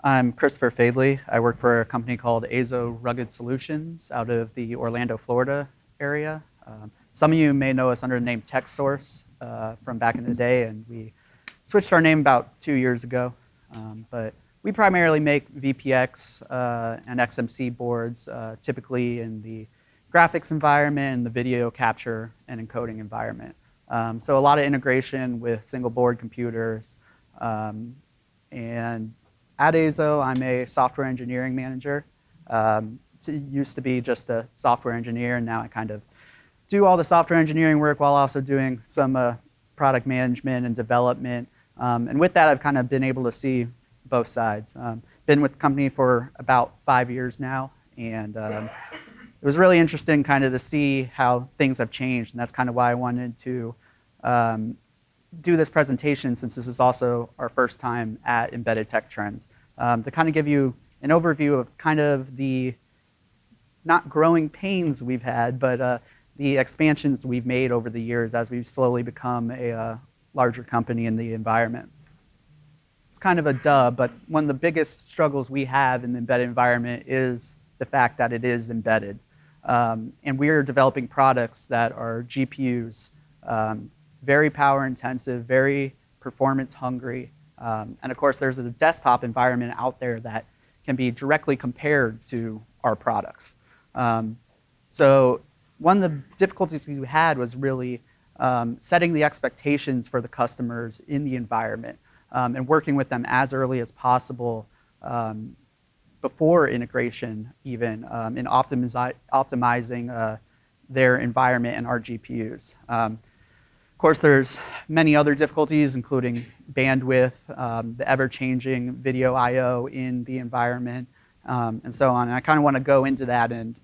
I'm Christopher Fadeley. I work for a company called Azo Rugged Solutions out of the Orlando, Florida area. Some of you may know us under the name TechSource from back in the day, and we switched our name about 2 years ago. But we primarily make VPX and XMC boards, typically in the graphics environment and the video capture and encoding environment. So a lot of integration with single board computers. And at Azo, I'm a software engineering manager. It used to be just a software engineer, and now I kind of do all the software engineering work while also doing some product management and development. And with that, I've kind of been able to see both sides. Been with the company for about 5 years now, and it was really interesting kind of to see how things have changed, and that's kind of why I wanted to do this presentation, since this is also our first time at Embedded Tech Trends, to kind of give you an overview of kind of the not growing pains we've had, but the expansions we've made over the years as we've slowly become a larger company in the environment. It's kind of a duh, but one of the biggest struggles we have in the embedded environment is the fact that it is embedded. And we're developing products that are GPUs, very power intensive, very performance hungry. And of course, there's a desktop environment out there that can be directly compared to our products. So one of the difficulties we had was really setting the expectations for the customers in the environment and working with them as early as possible before integration even in optimizing their environment and our GPUs. Of course, there's many other difficulties, including bandwidth, the ever-changing video I/O in the environment, and so on. And I kind of want to go into that and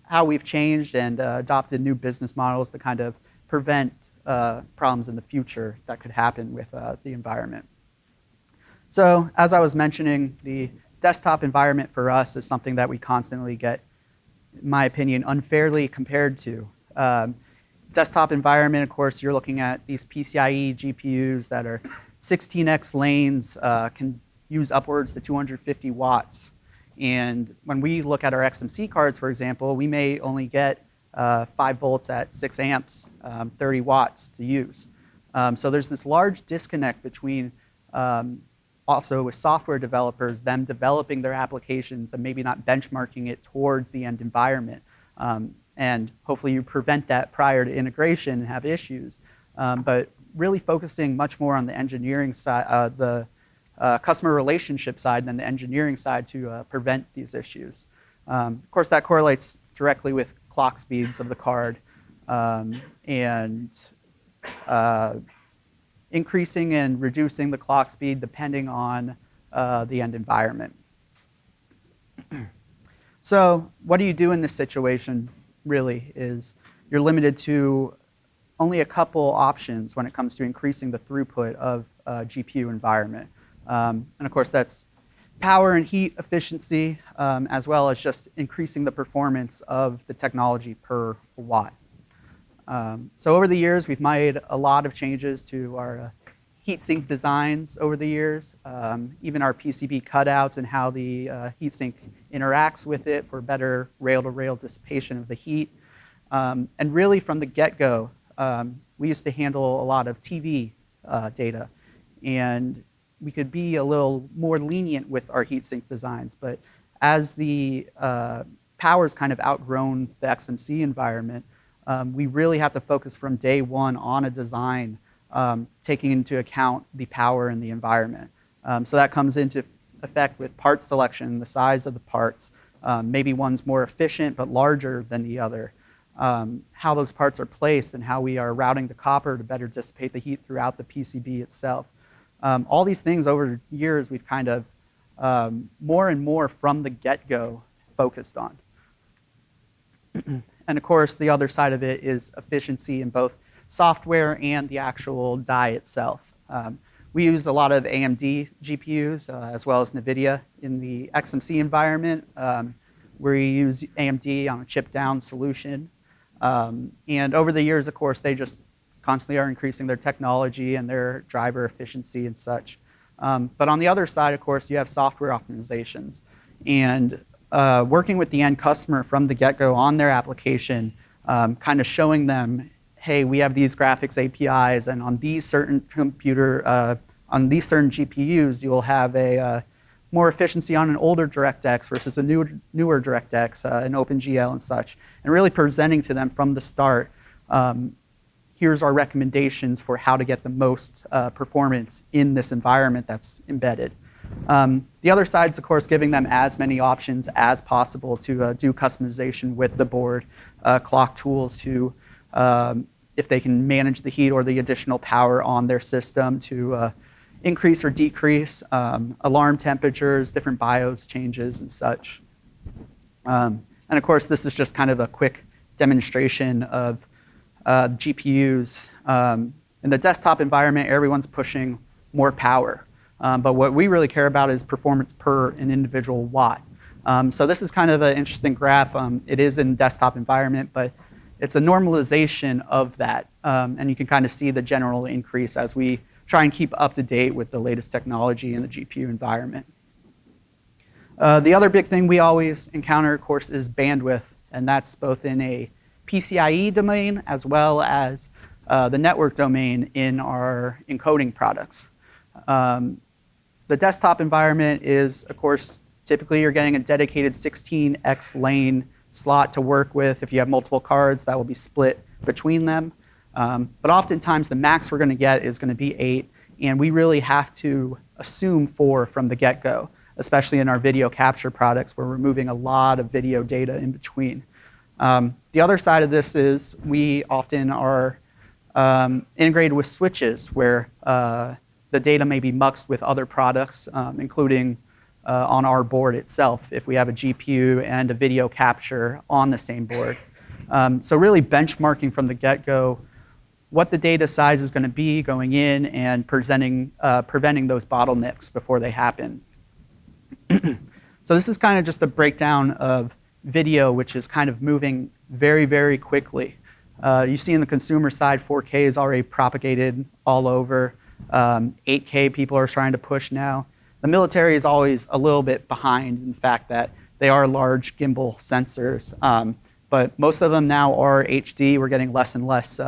how we've changed and adopted new business models to kind of prevent problems in the future that could happen with the environment. So as I was mentioning, the desktop environment for us is something that we constantly get, in my opinion, unfairly compared to. Desktop environment, of course, you're looking at these PCIe GPUs that are 16x lanes, can use upwards to 250 watts. And when we look at our XMC cards, for example, we may only get 5 volts at 6 amps, 30 watts to use. So there's this large disconnect between also with software developers, them developing their applications and maybe not benchmarking it towards the end environment. And hopefully you prevent that prior to integration and have issues. But really focusing much more on the engineering side, the customer relationship side than the engineering side to prevent these issues. Of course, that correlates directly with clock speeds of the card and increasing and reducing the clock speed depending on the end environment. So what do you do in this situation? Really is you're limited to only a couple options when it comes to increasing the throughput of a GPU environment. And of course, that's power and heat efficiency, as well as just increasing the performance of the technology per watt. So over the years, we've made a lot of changes to our heatsink designs over the years, even our PCB cutouts and how the heatsink interacts with it for better rail-to-rail dissipation of the heat. And really from the get-go, we used to handle a lot of TV data, and we could be a little more lenient with our heatsink designs. But as the power's kind of outgrown the XMC environment, we really have to focus from day one on a design taking into account the power in the environment. So that comes into effect with part selection, the size of the parts. Maybe one's more efficient but larger than the other. How those parts are placed and how we are routing the copper to better dissipate the heat throughout the PCB itself. All these things over the years we've kind of more and more from the get-go focused on. And of course, the other side of it is efficiency in both software and the actual die itself. We use a lot of AMD GPUs as well as NVIDIA in the XMC environment. We use AMD on a chip-down solution. And over the years, of course, they just constantly are increasing their technology and their driver efficiency and such. But on the other side, of course, you have software optimizations. And working with the end customer from the get-go on their application, kind of showing them, hey, we have these graphics APIs, and on these certain on these certain GPUs, you will have a more efficiency on an older DirectX versus a newer DirectX, an OpenGL and such, and really presenting to them from the start, here's our recommendations for how to get the most performance in this environment that's embedded. The other side is, of course, giving them as many options as possible to do customization with the board, clock tools to, if they can manage the heat or the additional power on their system to increase or decrease, alarm temperatures, different BIOS changes and such. And of course, this is just kind of a quick demonstration of GPUs. In the desktop environment, everyone's pushing more power. But what we really care about is performance per an individual watt. So this is kind of an interesting graph. It is in desktop environment, but it's a normalization of that. And you can kind of see the general increase as we try and keep up to date with the latest technology in the GPU environment. The other big thing we always encounter, of course, is bandwidth. And that's both in a PCIe domain as well as the network domain in our encoding products. The desktop environment is, of course, typically you're getting a dedicated 16x lane slot to work with. If you have multiple cards, that will be split between them. But oftentimes the max we're going to get is going to be 8, and we really have to assume 4 from the get-go, especially in our video capture products where we're moving a lot of video data in between. The other side of this is we often are integrated with switches where the data may be muxed with other products, including on our board itself, if we have a GPU and a video capture on the same board. So really benchmarking from the get-go what the data size is going to be going in and preventing those bottlenecks before they happen. So this is kind of just a breakdown of video, which is kind of moving very, very quickly. You see in the consumer side, 4K is already propagated all over. 8K people are trying to push now. The military is always a little bit behind in the fact that they are large gimbal sensors, but most of them now are HD. We're getting less and less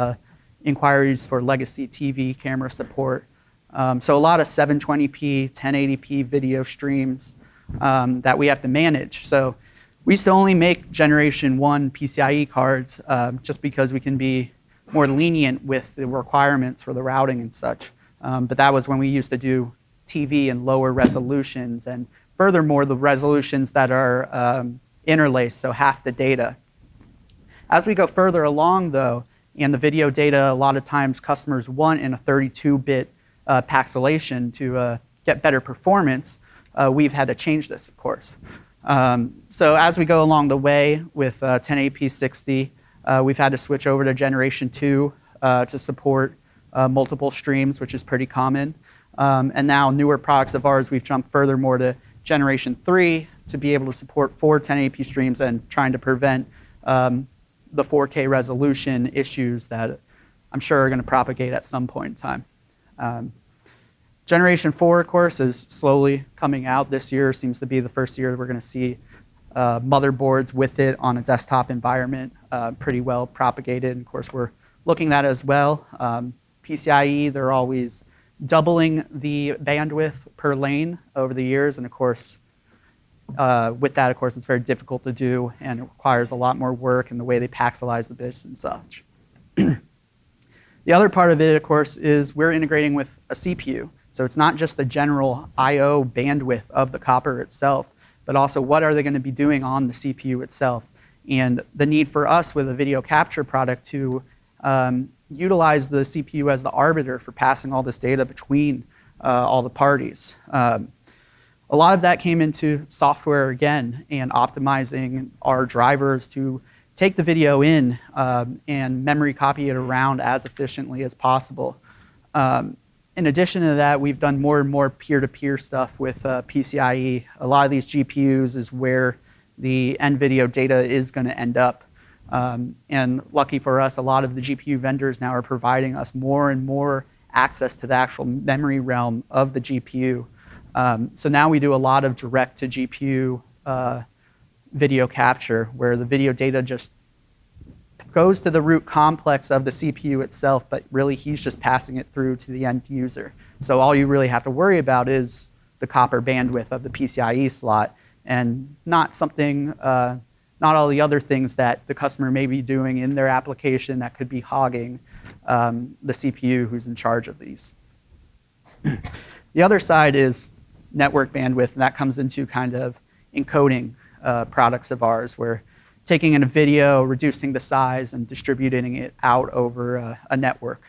inquiries for legacy TV camera support. So a lot of 720p, 1080p video streams that we have to manage. So we used to only make Generation 1 PCIe cards just because we can be more lenient with the requirements for the routing and such. But that was when we used to do TV and lower resolutions, and furthermore, the resolutions that are interlaced, so half the data. As we go further along, though, and the video data, a lot of times customers want in a 32-bit pixelation to get better performance, we've had to change this, of course. So as we go along the way with 1080p 60, we've had to switch over to Generation 2 to support multiple streams, which is pretty common. And now newer products of ours, we've jumped furthermore to Generation 3 to be able to support 4 1080p streams and trying to prevent the 4K resolution issues that I'm sure are going to propagate at some point in time. Generation 4, of course, is slowly coming out. This year seems to be the first year we're going to see motherboards with it on a desktop environment pretty well propagated. And of course, we're looking at that as well. PCIe, they're always doubling the bandwidth per lane over the years. And of course, with that, of course, it's very difficult to do and it requires a lot more work in the way they pixelize the bits and such. The other part of it, of course, is we're integrating with a CPU. So it's not just the general I/O bandwidth of the copper itself, but also what are they going to be doing on the CPU itself. And the need for us with a video capture product to utilize the CPU as the arbiter for passing all this data between all the parties. A lot of that came into software again and optimizing our drivers to take the video in and memory copy it around as efficiently as possible. In addition to that, we've done more and more peer-to-peer stuff with PCIe. A lot of these GPUs is where the end video data is going to end up. And lucky for us, a lot of the GPU vendors now are providing us more and more access to the actual memory realm of the GPU. So now we do a lot of direct to GPU video capture, where the video data just goes to the root complex of the CPU itself, but really he's just passing it through to the end user. So all you really have to worry about is the copper bandwidth of the PCIe slot, and not something, not all the other things that the customer may be doing in their application that could be hogging the CPU who's in charge of these. The other side is network bandwidth, and that comes into kind of encoding products of ours, where taking in a video, reducing the size, and distributing it out over a network.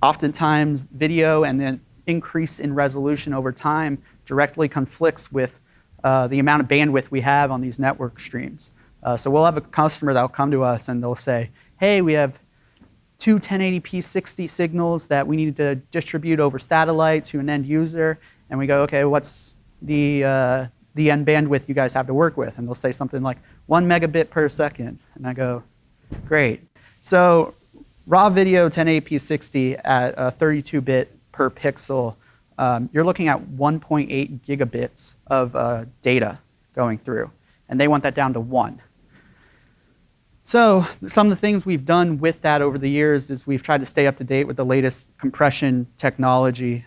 Oftentimes, video and the increase in resolution over time directly conflicts with the amount of bandwidth we have on these network streams. So we'll have a customer that will come to us and they'll say, hey, we have two 1080p 60 signals that we need to distribute over satellite to an end user. And we go, okay, what's the end bandwidth you guys have to work with? And they'll say something like 1 megabit per second. And I go, great. So raw video 1080p 60 at 32-bit per pixel, you're looking at 1.8 gigabits of data going through. And they want that down to 1. So some of the things we've done with that over the years is we've tried to stay up to date with the latest compression technology.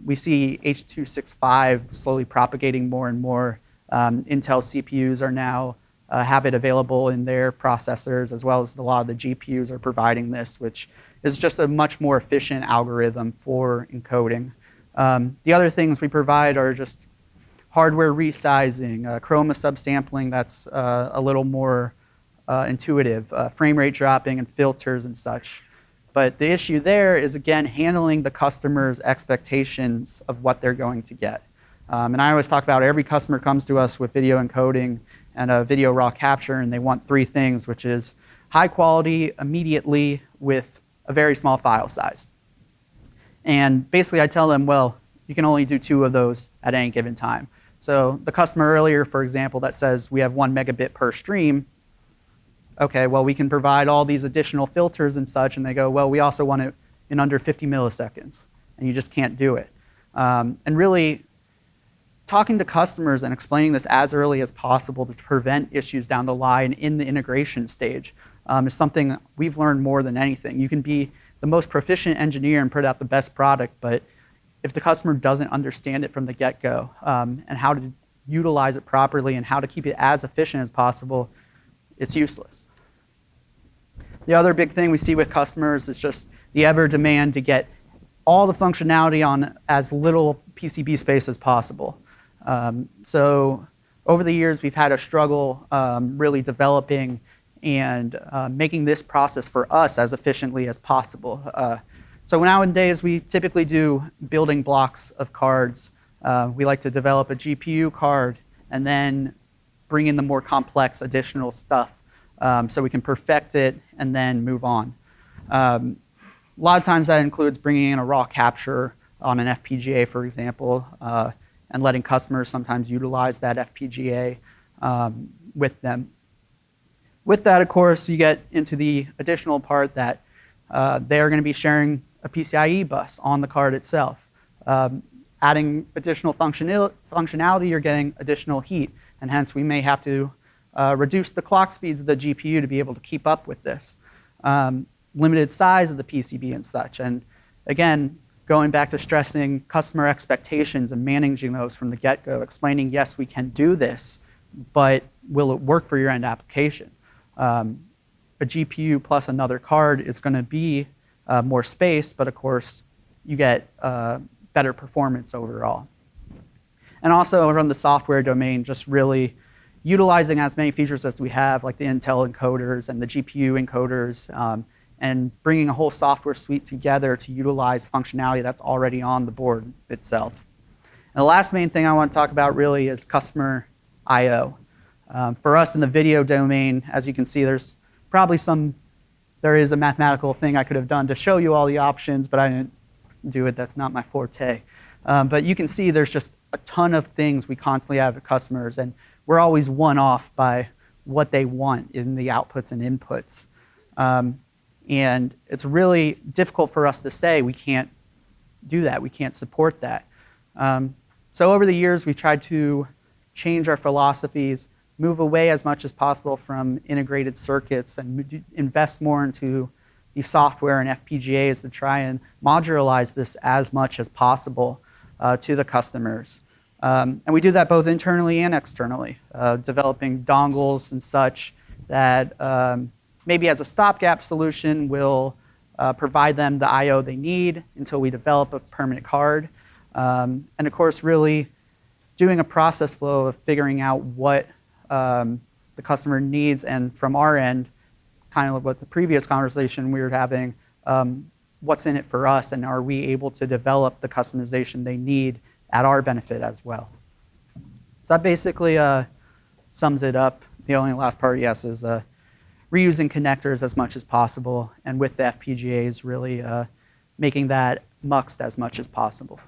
We see H.265 slowly propagating more and more. Intel CPUs are now have it available in their processors, as well as a lot of the GPUs are providing this, which is just a much more efficient algorithm for encoding. The other things we provide are just hardware resizing, chroma subsampling that's a little more intuitive, frame rate dropping and filters and such. But the issue there is, again, handling the customer's expectations of what they're going to get. And I always talk about every customer comes to us with video encoding and a video raw capture, and they want 3 things, which is high quality immediately with a very small file size. And basically I tell them, well, you can only do 2 of those at any given time. So the customer earlier, for example, that says we have 1 megabit per stream, okay, well, we can provide all these additional filters and such, and they go, well, we also want it in under 50 milliseconds, and you just can't do it. And really, talking to customers and explaining this as early as possible to prevent issues down the line in the integration stage is something we've learned more than anything. You can be the most proficient engineer and put out the best product, but if the customer doesn't understand it from the get-go and how to utilize it properly and how to keep it as efficient as possible, it's useless. The other big thing we see with customers is just the ever demand to get all the functionality on as little PCB space as possible. So over the years, we've had a struggle really developing and making this process for us as efficiently as possible. So nowadays, we typically do building blocks of cards. We like to develop a GPU card and then bring in the more complex additional stuff so we can perfect it and then move on. A lot of times that includes bringing in a raw capture on an FPGA, for example, and letting customers sometimes utilize that FPGA with them. With that, of course, you get into the additional part that they are going to be sharing a PCIe bus on the card itself. Adding additional functionality, you're getting additional heat, and hence we may have to reduce the clock speeds of the GPU to be able to keep up with this. Limited size of the PCB and such. And again, going back to stressing customer expectations and managing those from the get-go, explaining, yes, we can do this, but will it work for your end application? A GPU plus another card is going to be more space, but of course, you get better performance overall. And also from the software domain, just really utilizing as many features as we have, like the Intel encoders and the GPU encoders, and bringing a whole software suite together to utilize functionality that's already on the board itself. And the last main thing I want to talk about really is customer I/O. For us in the video domain, as you can see, there is a mathematical thing I could have done to show you all the options, but I didn't do it. That's not my forte. But you can see there's just a ton of things we constantly have with customers, and we're always one off by what they want in the outputs and inputs. And it's really difficult for us to say we can't do that, we can't support that. So over the years, we've tried to change our philosophies, move away as much as possible from integrated circuits and invest more into the software and FPGAs to try and modularize this as much as possible to the customers. And we do that both internally and externally, developing dongles and such that maybe as a stopgap solution will provide them the I/O they need until we develop a permanent card. And of course, really doing a process flow of figuring out what the customer needs, and from our end, kind of what the previous conversation we were having, what's in it for us, and are we able to develop the customization they need at our benefit as well. So that basically sums it up. The only last part, yes, is reusing connectors as much as possible, and with the FPGAs, really making that muxed as much as possible.